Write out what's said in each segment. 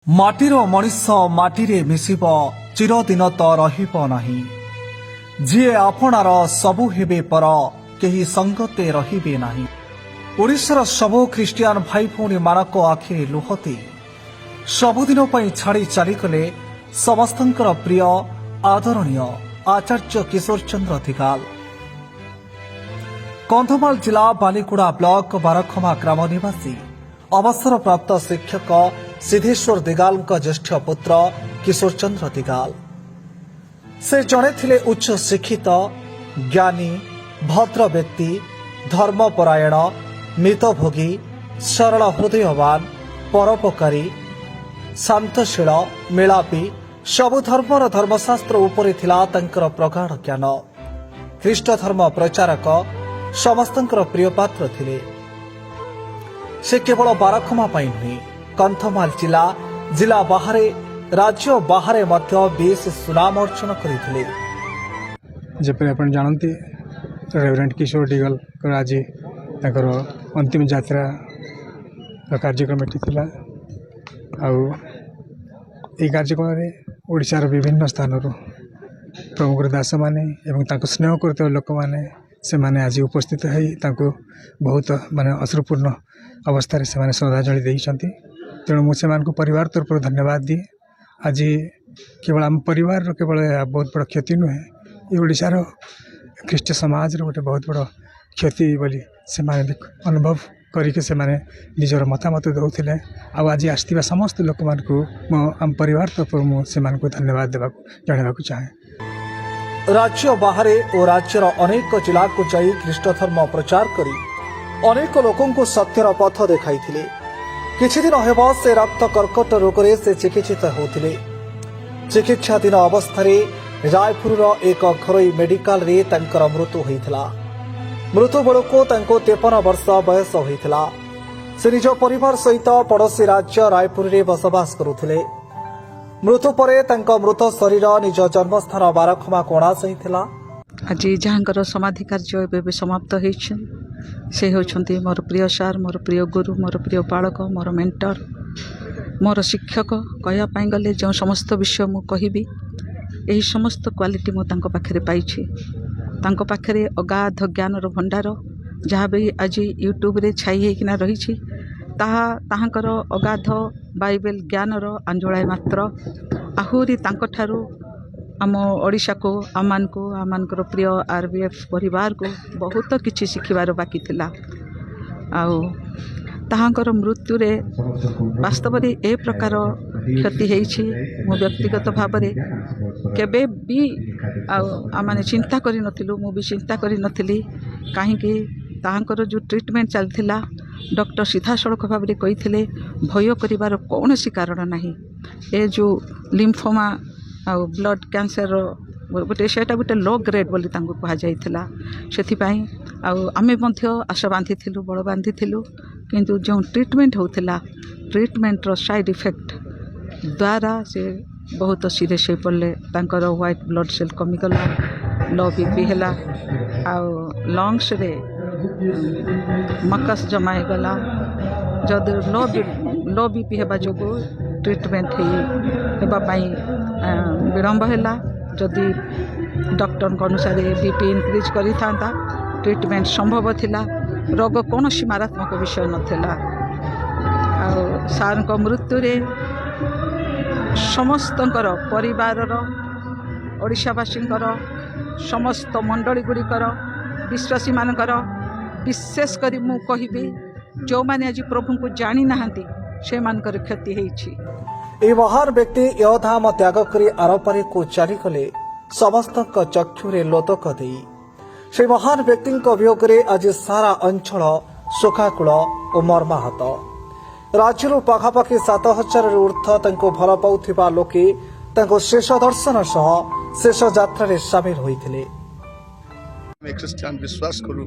ମାଟିର ମଣିଷ ମାଟିରେ ମିଶିବ ଚିରଦିନ ତ ରହିବ ନାହିଁ। ଯିଏ ଆପଣାର ସବୁ ହେବେ ପର କେହି ସଙ୍ଗତେ ରହିବେ ନାହିଁ। ଓଡ଼ିଶାର ସବୁ ଖ୍ରୀଷ୍ଟିଆନ ଭାଇ ଭଉଣୀମାନଙ୍କ ଆଖିରେ ଲୁହ ଦେଇ ସବୁଦିନ ପାଇଁ ଛାଡ଼ି ଚାଲିଗଲେ ସମସ୍ତଙ୍କର ପ୍ରିୟ ଆଦରଣୀୟ ଆଚାର୍ଯ୍ୟ କିଶୋର ଚନ୍ଦ୍ର ଦିଗାଲ। କନ୍ଧମାଳ ଜିଲ୍ଲା ବାଲିଗୁଡ଼ା ବ୍ଲକ ବାରଖମା ଗ୍ରାମ ନିବାସୀ ଅବସରପ୍ରାପ୍ତ ଶିକ୍ଷକ ସିଦ୍ଧେଶ୍ୱର ଦିଗାଲଙ୍କ ଜ୍ୟେଷ୍ଠ ପୁତ୍ର କିଶୋର ଚନ୍ଦ୍ର ଦିଗାଲ। ସେ ଜଣେ ଥିଲେ ଉଚ୍ଚ ଶିକ୍ଷିତ, ଜ୍ଞାନୀ, ଭଦ୍ର ବ୍ୟକ୍ତି, ଧର୍ମପରାୟଣ, ମିତଭୋଗୀ, ସରଳ ହୃଦୟବାନ, ପରୋପକାରୀ, ଶାନ୍ତଶୀଳ, ମେଳାପୀ, ସବୁ ଧର୍ମର ଧର୍ମଶାସ୍ତ୍ର ଉପରେ ଥିଲା ତାଙ୍କର ପ୍ରଗାଢ଼ ଜ୍ଞାନ। ଖ୍ରୀଷ୍ଟ ଧର୍ମ ପ୍ରଚାରକ, ସମସ୍ତଙ୍କର ପ୍ରିୟ ପାତ୍ର ଥିଲେ। ସେ କେବଳ ବାରଖମା ପାଇଁ ନୁହେଁ, କନ୍ଧମାଳ ଜିଲ୍ଲା ବାହାରେ, ରାଜ୍ୟ ବାହାରେ ମଧ୍ୟ ବେଶ ସୁନାମ ଅର୍ଜନ କରିଥିଲେ। ଯେପରି ଆପଣ ଜାଣନ୍ତି, ରେଭରେଣ୍ଡ କିଶୋର ଦିଗାଲଙ୍କର ଆଜି ତାଙ୍କର ଅନ୍ତିମ ଯାତ୍ରା କାର୍ଯ୍ୟକ୍ରମ ଏଠି ଥିଲା। ଆଉ ଏହି କାର୍ଯ୍ୟକ୍ରମରେ ଓଡ଼ିଶାର ବିଭିନ୍ନ ସ୍ଥାନରୁ ପ୍ରମୁଖ ଦାସମାନେ ଏବଂ ତାଙ୍କୁ ସ୍ନେହ କରୁଥିବା ଲୋକମାନେ ସେମାନେ ଆଜି ଉପସ୍ଥିତ ହୋଇ ତାଙ୍କୁ ବହୁତ ଅଶ୍ରୁପୂର୍ଣ୍ଣ ଅବସ୍ଥାରେ ସେମାନେ ଶ୍ରଦ୍ଧାଞ୍ଜଳି ଦେଇଛନ୍ତି। ତେଣୁ ମୁଁ ସେମାନଙ୍କୁ ପରିବାର ତରଫରୁ ଧନ୍ୟବାଦ ଦିଏ। ଆଜି କେବଳ ଆମ ପରିବାରର କେବଳ ବହୁତ ବଡ଼ କ୍ଷତି ନୁହେଁ, ଏ ଓଡ଼ିଶାର ଖ୍ରୀଷ୍ଟ ସମାଜର ଗୋଟେ ବହୁତ ବଡ଼ କ୍ଷତି ବୋଲି ସେମାନେ ଅନୁଭବ କରିକି ସେମାନେ ନିଜର ମତାମତ ଦେଉଥିଲେ। ଆଉ ଆଜି ଆସିଥିବା ସମସ୍ତ ଲୋକମାନଙ୍କୁ ଆମ ପରିବାର ତରଫରୁ ମୁଁ ସେମାନଙ୍କୁ ଧନ୍ୟବାଦ ଜଣାଇବାକୁ ଚାହେଁ। ରାଜ୍ୟ ବାହାରେ ଓ ରାଜ୍ୟର ଅନେକ ଜିଲ୍ଲାକୁ ଯାଇ ଖ୍ରୀଷ୍ଟ ଧର୍ମ ପ୍ରଚାର କରି ଅନେକ ଲୋକଙ୍କୁ ସତ୍ୟର ପଥ ଦେଖାଇଥିଲେ। କିଛିଦିନ ହେବ ସେ ରକ୍ତ କର୍କଟ ରୋଗରେ ସେ ଚିକିତ୍ସିତ ହେଉଥିଲେ। ଚିକିତ୍ସାଧୀନ ଅବସ୍ଥାରେ ରାୟପୁରର ଏକ ଘରୋଇ ମେଡିକାଲରେ ତାଙ୍କର ମୃତ୍ୟୁ ହୋଇଥିଲା। ମୃତ୍ୟୁ ବେଳକୁ ତାଙ୍କୁ 53 ବର୍ଷ ବୟସ ହୋଇଥିଲା। ସେ ନିଜ ପରିବାର ସହିତ ପଡ଼ୋଶୀ ରାଜ୍ୟ ରାୟପୁରରେ ବସବାସ କରୁଥିଲେ। ମୃତ୍ୟୁ ପରେ ତାଙ୍କ ମୃତ ଶରୀର ନିଜ ଜନ୍ମସ୍ଥାନ ବାରଖମାକୁ ଅଣାଯାଇଥିଲା। ଆଜି ଯାହାଙ୍କର ସମାଧି କାର୍ଯ୍ୟ ଏବେ ସମାପ୍ତ ହୋଇଛି, ସେ ହେଉଛନ୍ତି ମୋର ପ୍ରିୟ ସାର୍, ମୋର ପ୍ରିୟ ଗୁରୁ, ମୋର ପ୍ରିୟ ବାଳକ, ମୋର ମେଣ୍ଟର, ମୋର ଶିକ୍ଷକ। କହିବା ପାଇଁ ଗଲେ ଯେଉଁ ସମସ୍ତ ବିଷୟ ମୁଁ କହିବି, ଏହି ସମସ୍ତ କ୍ୱାଲିଟି ମୁଁ ତାଙ୍କ ପାଖରେ ପାଇଛି। ତାଙ୍କ ପାଖରେ ଅଗାଧ ଜ୍ଞାନର ଭଣ୍ଡାର, ଯାହା ବି ଆଜି ୟୁଟ୍ୟୁବରେ ଛାଇ ହୋଇକିନା ରହିଛି, ତାହାଙ୍କର ଅଗାଧ ବାଇବେଲ ଜ୍ଞାନର ଆଞ୍ଜୁଳାଏ ମାତ୍ର। ଆହୁରି ତାଙ୍କଠାରୁ ଆମ ଓଡ଼ିଶାକୁ, ଆମମାନଙ୍କର ପ୍ରିୟ RBF ପରିବାରକୁ ବହୁତ କିଛି ଶିଖିବାର ବାକି ଥିଲା। ଆଉ ତାହାଙ୍କର ମୃତ୍ୟୁରେ ବାସ୍ତବରେ ଏ ପ୍ରକାର କ୍ଷତି ହେଇଛି, ମୁଁ ବ୍ୟକ୍ତିଗତ ଭାବରେ କେବେ ବି ଆମମାନେ ଚିନ୍ତା କରିନଥିଲୁ। ମୁଁ ବି ଚିନ୍ତା କରିନଥିଲି, କାହିଁକି ତାହାଙ୍କର ଯେଉଁ ଟ୍ରିଟମେଣ୍ଟ ଚାଲିଥିଲା, ଡକ୍ଟର ସିଧାସଳଖ ଭାବରେ କହିଥିଲେ ଭୟ କରିବାର କୌଣସି କାରଣ ନାହିଁ। ଏ ଯେଉଁ ଲିମ୍ଫୋମା ଆଉ ବ୍ଲଡ଼ କ୍ୟାନ୍ସର ସେଇଟା ଗୋଟେ ଲୋ ଗ୍ରେଡ୍ ବୋଲି ତାଙ୍କୁ କୁହାଯାଇଥିଲା। ସେଥିପାଇଁ ଆଉ ଆମେ ମଧ୍ୟ ଆଶା ବାନ୍ଧିଥିଲୁ, ବଳ ବାନ୍ଧିଥିଲୁ। କିନ୍ତୁ ଯେଉଁ ଟ୍ରିଟମେଣ୍ଟ ହେଉଥିଲା, ଟ୍ରିଟମେଣ୍ଟର ସାଇଡ଼୍ ଇଫେକ୍ଟ ଦ୍ୱାରା ସେ ବହୁତ ସିରିୟସ୍ ହୋଇପଡ଼ିଲେ। ତାଙ୍କର ହ୍ୱାଇଟ୍ ବ୍ଲଡ଼ ସେଲ୍ କମିଗଲା, ଲୋ BP ହେଲା, ଆଉ ଲଙ୍ଗସରେ ମକସ୍ ଜମା ହେଇଗଲା। ଯଦି ଲୋ BP ହେବା ଯୋଗୁଁ ଟ୍ରିଟମେଣ୍ଟ ହେବା ପାଇଁ ବିଳମ୍ବ ହେଲା। ଯଦି ଡକ୍ଟରଙ୍କ ଅନୁସାରେ BP ଇନକ୍ରିଜ୍ କରିଥାନ୍ତା, ଟ୍ରିଟମେଣ୍ଟ ସମ୍ଭବ ଥିଲା। ରୋଗ କୌଣସି ମାରାତ୍ମକ ବିଷୟ ନଥିଲା। ଆଉ ସାର୍ଙ୍କ ମୃତ୍ୟୁରେ ସମସ୍ତଙ୍କର ପରିବାରର, ଓଡ଼ିଶାବାସୀଙ୍କର, ସମସ୍ତ ମଣ୍ଡଳୀଗୁଡ଼ିକର, ବିଶ୍ୱାସୀମାନଙ୍କର, ବିଶେଷ କରି ମୁଁ କହିବି ଯେଉଁମାନେ ଆଜି ପ୍ରଭୁଙ୍କୁ ଜାଣିନାହାନ୍ତି, ସେମାନଙ୍କର କ୍ଷତି ହେଇଛି। ଏହି ମହାନ ବ୍ୟକ୍ତି ୟଧାମ ତ୍ୟାଗ କରି ଆରପାରିକୁ ଚାଲିଗଲେ ସମସ୍ତଙ୍କ ଚକ୍ଷୁରେ ଲୋତକ ଦେଇ। ସେହି ମହାନ ବ୍ୟକ୍ତିଙ୍କ ବିୟୋଗରେ ଆଜି ସାରା ଅଞ୍ଚଳ ଶୋକାକୁଳ ଓ ମର୍ମାହତ। ରାଜ୍ୟରୁ ପାଖାପାଖି 7,000ରୁ ଉର୍ଦ୍ଧ୍ୱ ତାଙ୍କୁ ଭଲ ପାଉଥିବା ଲୋକେ ତାଙ୍କୁ ଶେଷ ଦର୍ଶନ ସହ ଶେଷ ଯାତ୍ରାରେ ସାମିଲ ହୋଇଥିଲେ। ଆମେ ଖ୍ରୀଷ୍ଟିଆନ ବିଶ୍ୱାସ କରୁ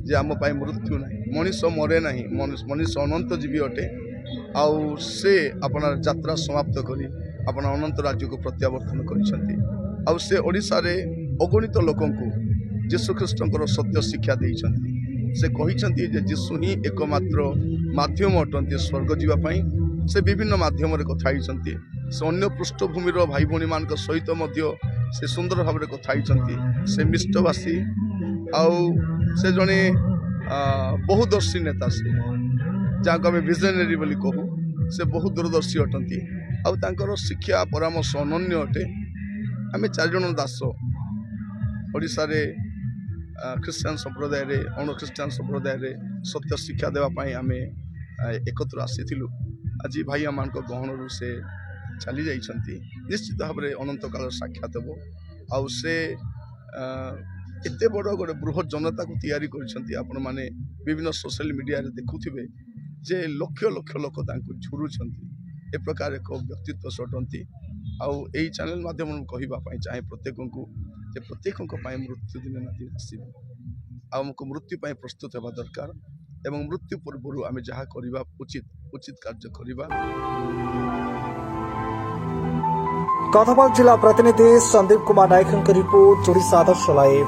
ଯେ ଆମ ପାଇଁ ମୃତ୍ୟୁ ନାହିଁ, ମଣିଷ ମରେ ନାହିଁ, ମଣିଷ ଅନନ୍ତ ଜୀବୀ ଅଟେ। ଆଉ ସେ ଆପଣାର ଯାତ୍ରା ସମାପ୍ତ କରି ଆପଣ ଅନନ୍ତ ରାଜ୍ୟକୁ ପ୍ରତ୍ୟାବର୍ତ୍ତନ କରିଛନ୍ତି। ଆଉ ସେ ଓଡ଼ିଶାରେ ଅଗଣିତ ଲୋକଙ୍କୁ ଯୀଶୁଖ୍ରୀଷ୍ଟଙ୍କର ସତ୍ୟ ଶିକ୍ଷା ଦେଇଛନ୍ତି। ସେ କହିଛନ୍ତି ଯେ ଯୀଶୁ ହିଁ ଏକମାତ୍ର ମାଧ୍ୟମ ଅଟନ୍ତି ସ୍ୱର୍ଗ ଯିବା ପାଇଁ। से विभिन्न माध्यम कथा होती से अन्य पृष्ठभूमि भाई भौणी मान सहित से सुंदर भाव में कथा होती से मिष्टभाषी आउ से जड़े बहुदर्शी नेता से जहाँ को आम विजनरी बोली कहू से बहुत दूरदर्शी अटंती आउ तांकर शिक्षा परामर्श अनन्य अटे। आम 4 जन दास ओडिशा रे ख्रीस्टान संप्रदाय रे अण ख्रीस्टान संप्रदाय रे सत्य शिक्षा देवाई आम एकत्र आसीलु। आज भाई मान गहण से चली जाइछंती निश्चित भाव में अनंत काल साक्षात हो आउ से एते बड़ गोटे बृहत जनता को तैयारी करिसेंती। आपण माने विभिन्न सोशल मीडिया रे देखुथिबे जे लक्ष लक्ष लोक तांको झुरुछंती ए प्रकार एक व्यक्तित्व सटंती आउ एई चैनल माध्यम कहबा पई चाहे प्रत्येकଙ୍କୁ जे प्रत्येकଙ୍କ पई मृत्यु दिन ना दिन आसीबे आ हमको मृत्यु पई प्रस्तुत हेबा दरकार एवं मृत्यु पूर्व आम जहाँ करबा उचित कार्य करबा। कथाबाग जिला प्रतिनिधि संदीप कुमार नायक रिपोर्ट ओडिशा आदर्श लाइव।